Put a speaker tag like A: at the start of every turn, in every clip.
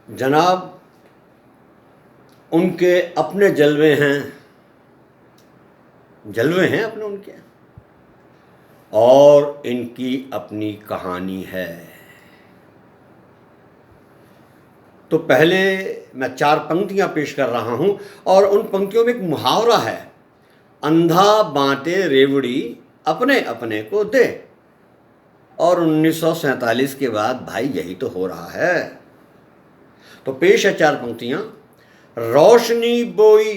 A: جناب ان کے اپنے جلوے ہیں اپنے ان کے، اور ان کی اپنی کہانی ہے۔ تو پہلے میں 4 پنکتیاں پیش کر رہا ہوں، اور ان پنکتیوں میں ایک محاورہ ہے، اندھا بانٹے ریوڑی اپنے اپنے کو دے، اور 1947 کے بعد بھائی یہی تو ہو رہا ہے۔ تو پیش ہے 4 پنکتیاں۔ روشنی بوئی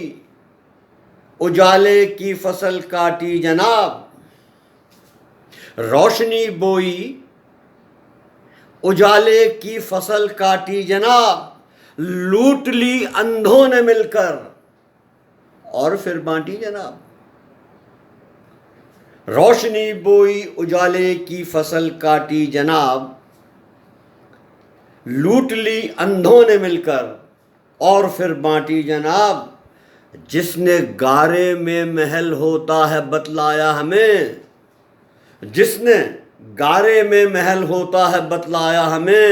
A: اجالے کی فصل کاٹی جناب، روشنی بوئی اجالے کی فصل کاٹی جناب، لوٹ لی اندھوں نے مل کر اور پھر بانٹی جناب۔ روشنی بوئی اجالے کی فصل کاٹی جناب، لوٹ لی اندھوں نے مل کر اور پھر بانٹی جناب۔ جس نے گارے میں محل ہوتا ہے بتلایا ہمیں، جس نے گارے میں محل ہوتا ہے بتلایا ہمیں،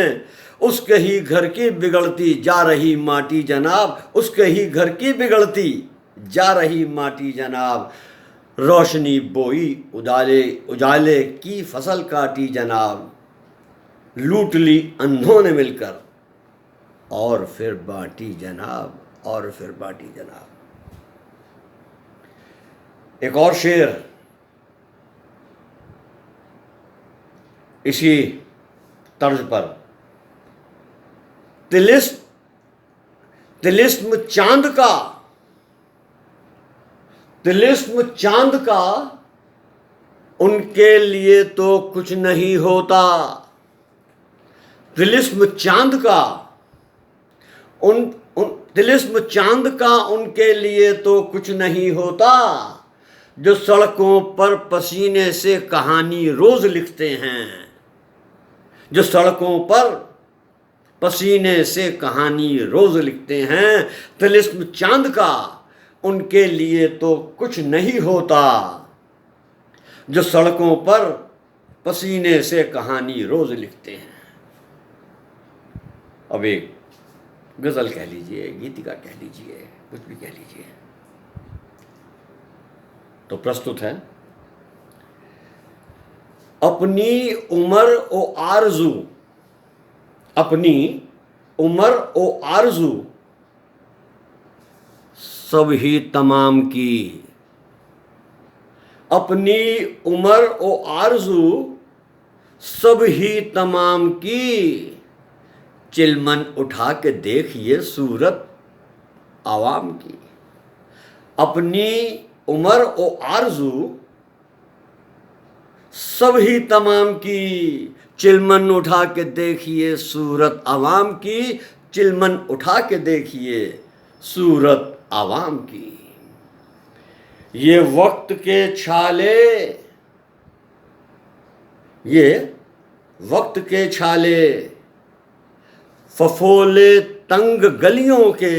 A: اس کے ہی گھر کی بگڑتی جا رہی ماٹی جناب، اس کے ہی گھر کی بگڑتی جا رہی ماٹی جناب۔ روشنی بوئی اجالے کی فصل کاٹی جناب، لوٹ لی اندھوں نے مل کر اور پھر بانٹی جناب، اور پھر بانٹی جناب۔ ایک اور شعر اسی طرز پر، طلسم چاند کا، طلسم چاند کا ان کے لیے تو کچھ نہیں ہوتا، طلسم چاند کا طلسم چاند کا ان کے لیے تو کچھ نہیں ہوتا، جو سڑکوں پر پسینے سے کہانی روز لکھتے ہیں، جو سڑکوں پر پسینے سے کہانی روز لکھتے ہیں۔ طلسم چاند کا ان کے لیے تو کچھ نہیں ہوتا، جو سڑکوں پر پسینے سے کہانی روز لکھتے ہیں۔ اب ایک غزل کہہ لیجئے، گیتکا کہہ لیجئے، کچھ بھی کہہ لیجئے، تو پرستت ہے۔ اپنی عمر و آرزو، اپنی عمر و آرزو سب ہی تمام کی، اپنی عمر و آرزو سب ہی تمام کی، چلمن اٹھا کے دیکھیے صورت عوام کی، اپنی عمر و آرزو سب ہی تمام کی، چلمن اٹھا کے دیکھیے صورت عوام کی، چلمن اٹھا کے دیکھیے صورت عوام کی۔ یہ وقت کے چھالے، یہ وقت کے چھالے ففولے تنگ گلیوں کے،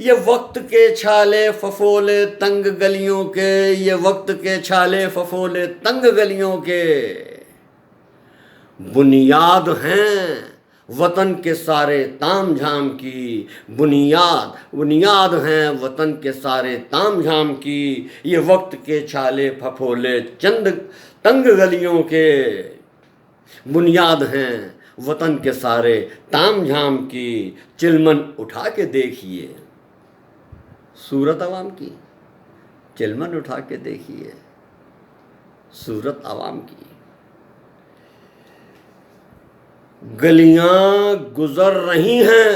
A: یہ وقت کے چھالے ففولے تنگ گلیوں کے، یہ وقت کے چھالے ففولے تنگ گلیوں کے، بنیاد ہیں وطن کے سارے تام جھام کی، بنیاد ہیں وطن کے سارے تام جھام کی، یہ وقت کے چھالے پھپھولے تنگ گلیوں کے، بنیاد ہیں وطن کے سارے تام جھام کی، چلمن اٹھا کے دیکھیے صورت عوام کی، چلمن اٹھا کے دیکھیے صورت عوام کی۔ گلیاں گزر رہی ہیں،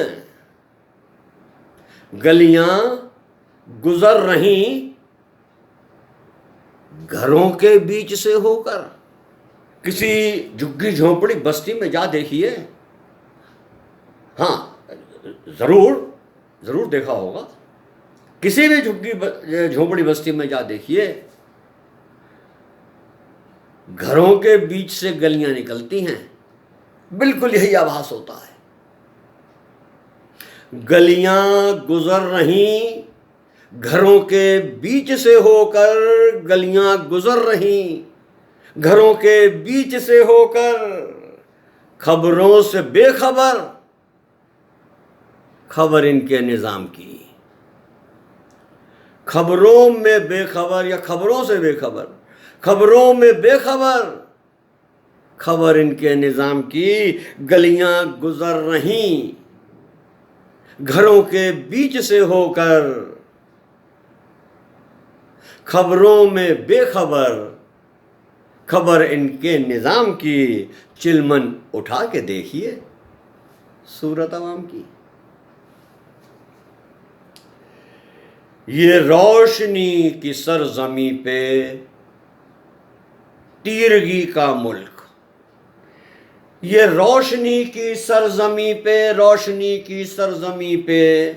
A: گلیاں گزر رہی گھروں کے بیچ سے ہو کر، کسی جھگی جھونپڑی بستی میں جا دیکھیے، ہاں ضرور دیکھا ہوگا، کسی بھی جھگی جھونپڑی بستی میں جا دیکھیے، گھروں کے بیچ سے گلیاں نکلتی ہیں، بالکل یہی آبھاس ہوتا ہے۔ گلیاں گزر رہیں گھروں کے بیچ سے ہو کر، گلیاں گزر رہیں گھروں کے بیچ سے ہو کر، خبروں سے بے خبر خبر ان کے نظام کی، خبروں میں بے خبر یا خبروں سے بے خبر، خبروں میں بے خبر، خبر ان کے نظام کی، گلیاں گزر رہیں گھروں کے بیچ سے ہو کر، خبروں میں بے خبر، خبر ان کے نظام کی، چلمن اٹھا کے دیکھیے صورت عوام کی۔ یہ روشنی کی سرزمی پہ تیرگی کا ملک، یہ روشنی کی سرزمی پہ، روشنی کی سرزمی پہ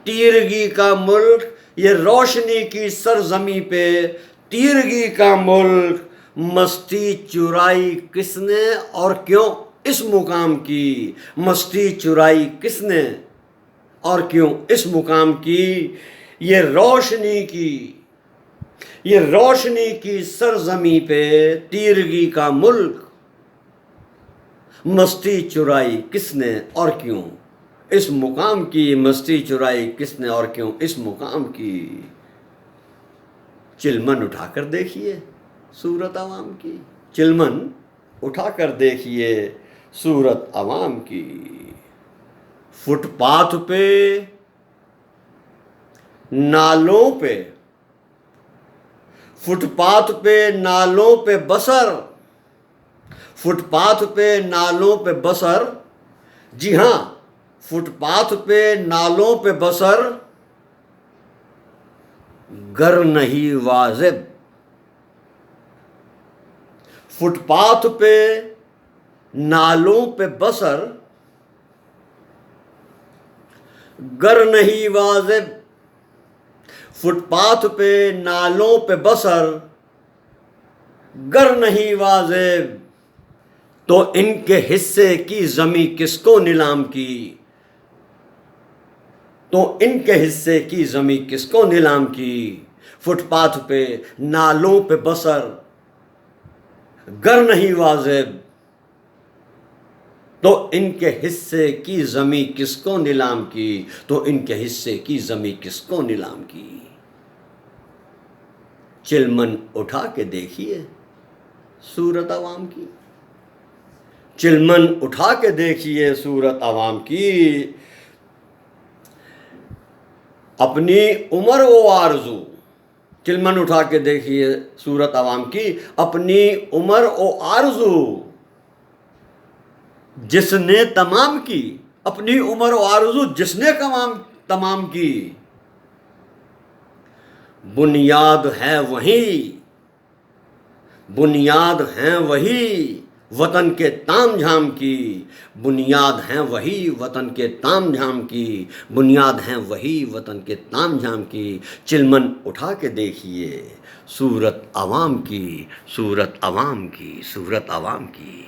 A: تیرگی کا ملک، یہ روشنی کی سرزمی پہ تیرگی کا ملک، مستی چرائی کس نے اور کیوں اس مقام کی، مستی چرائی کس نے اور کیوں اس مقام کی، یہ روشنی کی، یہ روشنی کی سرزمی پہ تیرگی کا ملک، مستی چرائی کس نے اور کیوں اس مقام کی، مستی چرائی کس نے اور کیوں اس مقام کی، چلمن اٹھا کر دیکھیے صورت عوام کی، چلمن اٹھا کر دیکھیے صورت عوام کی۔ فٹ پاتھ پہ، نالوں پہ، فٹ پاتھ پہ نالوں پہ بسر، فٹ پاتھ پہ نالوں پہ بسر، جی ہاں فٹ پاتھ پہ نالوں پہ بسر، گر نہیں واجب، فٹ پاتھ پہ نالوں پہ بسر، گر نہیں واجب، فٹ پاتھ پہ نالوں پہ بسر، گر نہیں واجب، تو ان کے حصے کی زمیں کس کو نیلام کی، تو ان کے حصے کی زمیں کس کو نیلام کی، فٹ پاتھ پہ نالوں پہ بسر، گر نہیں واجب، تو ان کے حصے کی زمیں کس کو نیلام کی، تو ان کے حصے کی زمیں کس کو نیلام کی، چلمن اٹھا کے دیکھیے صورت عوام کی، چلمن اٹھا کے دیکھیے صورت عوام کی، اپنی عمر و آرزو، چلمن اٹھا کے دیکھیے صورت عوام کی، اپنی عمر و آرزو جس نے تمام کی، اپنی عمر و آرزو جس نے تمام کی، بنیاد ہے وہی، بنیاد ہیں وہی وطن کے تام جھام کی، بنیاد ہیں وہی وطن کے تام جھام کی، بنیاد ہیں وہی وطن کے تام جھام کی، چلمن اٹھا کے دیکھیے صورت عوام کی، صورت عوام کی، صورت عوام کی۔